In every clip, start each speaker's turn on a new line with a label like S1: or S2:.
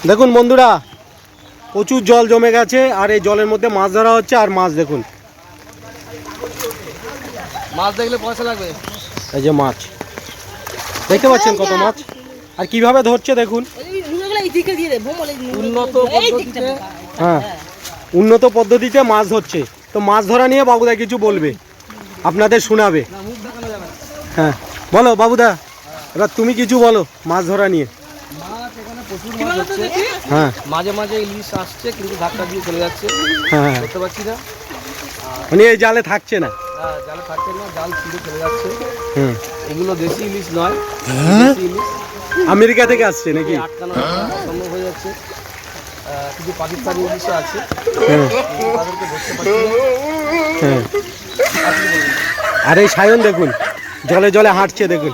S1: দেখুন বন্ধুরা, প্রচুর জল জমে গেছে আর এই জলের মধ্যে মাছ ধরা হচ্ছে। আর মাছ দেখুন,
S2: মাছ দেখলে পয়সা লাগবে।
S1: এই যে মাছ দেখতে পাচ্ছেন কত মাছ, আর কিভাবে ধরছে দেখুন। হ্যাঁ, উন্নত পদ্ধতিতে মাছ ধরছে। তো মাছ ধরা নিয়ে বাবুদা কিছু বলবে, আপনাদের শোনাবে। হ্যাঁ বলো বাবুদা, এবার তুমি কিছু বলো মাছ ধরা নিয়ে। হ্যাঁ,
S2: মাঝে মাঝে ইলিশ আসছে কিন্তু ধাক্কা দিয়ে চলে যাচ্ছে।
S1: হ্যাঁ,
S2: করতে পারছি না,
S1: মানে এই জালে থাকছে না।
S2: জালে থাকছে না, জাল ছিঁড়ে চলে যাচ্ছে।
S1: হুম,
S2: এগুলো দেশি ইলিশ নয়, দেশি ইলিশ
S1: আমেরিকা থেকে আসছে নাকি?
S2: আটকানো সম্ভব হয়ে যাচ্ছে। কিছু পাকিস্তানি ইলিশও আছে, তাদেরকে ধরতে পারছি না।
S1: হ্যাঁ, আর এই সায়ন দেখুন জলে জলে হাঁটছে, দেখুন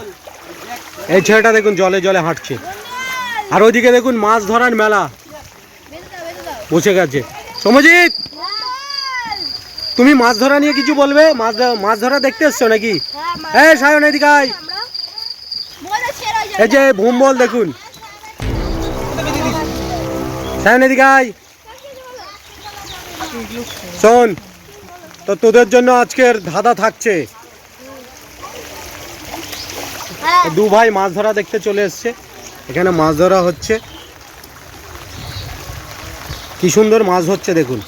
S1: এই ছেলেটা দেখুন জলে জলে হাঁটছে। আর ওইদিকে দেখুন মাছ ধরার মেলা বসে গেছে। সমজিৎ, তুমি মাছ ধরা নিয়ে কিছু বলবে? মাছ ধরা দেখতে এসছো নাকি? এই সায়ন এদিকে আয়। এই যে ভুম্বল দেখুন, সায়ন এদিকে আয়। শোন, তো তোদের জন্য আজকের ধাঁধা থাকছে। দু ভাই মাছ ধরা দেখতে চলে এসছে, এখানে মাছ ধরা হচ্ছে। কি সুন্দর মাছ হচ্ছে দেখুন।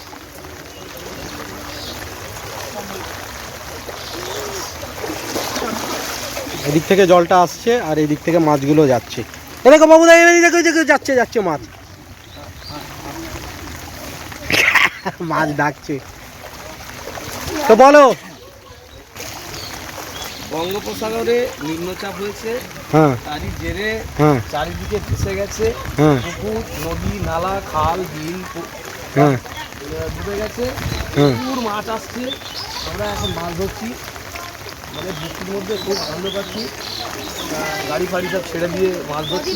S1: এদিক থেকে জলটা আসছে আর এদিক থেকে মাছগুলো যাচ্ছে। এ দেখো বাবুদা, দেখো দেখো যাচ্ছে যাচ্ছে মাছ, মাছ ডাকছে। তো বলো।
S2: বঙ্গোপসাগরে নিম্নচাপ হয়েছে,
S1: হ্যাঁ,
S2: তারই জেরে
S1: হ্যাঁ,
S2: চারিদিকে ভেসে গেছে
S1: হ্যাঁ,
S2: পুকুর, নদী, নালা, খাল, বিল
S1: হ্যাঁ,
S2: ডুবে গেছে।
S1: হ্যাঁ,
S2: প্রচুর মাছ আসছে, আমরা এখন মাছ ধরছি। মানে বৃষ্টির মধ্যে খুব আনন্দ পাচ্ছি, গাড়ি ফাড়ি সব ছেড়ে দিয়ে মাছ ধরছি।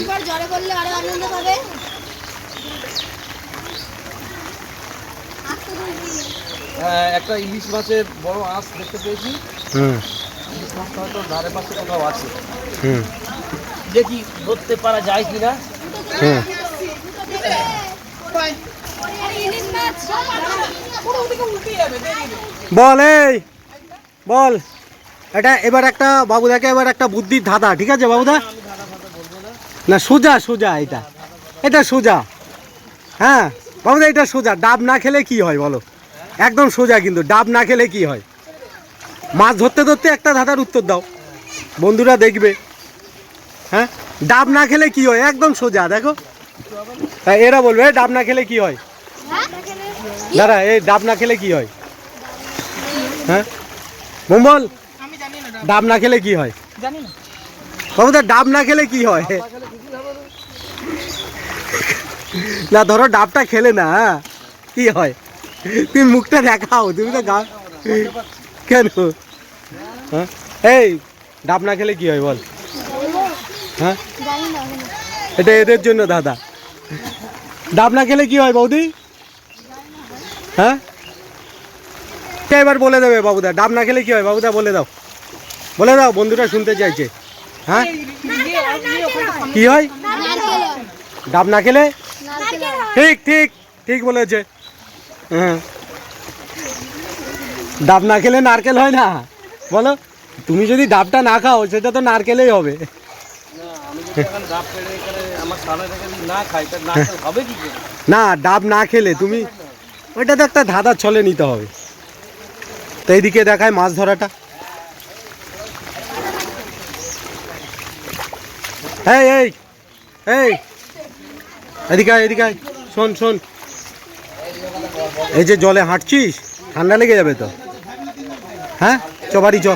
S2: একটা ইলিশ মাছের বড় আঁশ দেখতে পেয়েছি। ইলিশ মাছটা হয়তো ধারে পাশে কোথাও আছে, দেখি ধরতে পারা যায় কিনা।
S1: বল, এই বল এটা এবার একটা বাবুদাকে, এবার একটা বুদ্ধির ধাঁধা, ঠিক আছে বাবুদা? না সোজা সোজা, এটা সোজা। হ্যাঁ বাবুদা, এটা সোজা। ডাব না খেলে কি হয় বলো? একদম সোজা, কিন্তু ডাব না খেলে কি হয়? মাছ ধরতে ধরতে একটা ধাঁধার উত্তর দাও, বন্ধুরা দেখবে। হ্যাঁ, ডাব না খেলে কি হয়? একদম সোজা, দেখো এরা বলবে ডাব না খেলে কি হয়। দাঁড়া, এই ডাব না খেলে কি হয়? হ্যাঁ বল, ডাব না খেলে কি হয়? বাবুদা, ডাব না খেলে কি হয়? না ধরো ডাবটা খেলে না, কি হয়? তুমি মুখটা দেখাও, তুমি তো গা কেন? হ্যাঁ, এই ডাব না খেলে কি হয় বল? হ্যাঁ, এটা এদের জন্য দাদা। ডাব না খেলে কি হয় বৌদি? হ্যাঁ, এবার বলে দেবে বাবুদা, ডাব না খেলে কি হয়? বাবুদা বলে দাও, বলে দাও, বন্ধুরা শুনতে চাইছে। হ্যাঁ, কি হয় ডাব না খেলে? ঠিক ঠিক ঠিক বলেছে। হ্যাঁ, ডাব না খেলে নারকেল হয় না। বলো, তুমি যদি ডাবটা না খাও সেটা তো নারকেলেই হবে। না, ডাব না খেলে তুমি, ওইটা তো একটা ধাঁধার ছলে নিতে হবে। তো এইদিকে দেখায় মাছ ধরাটা। এই এই এই এদিকে এদিকে শোন শোন, এই যে জলে হাঁটছিস, ঠান্ডা লেগে যাবে তো। হ্যাঁ, চ বাড়ি চ।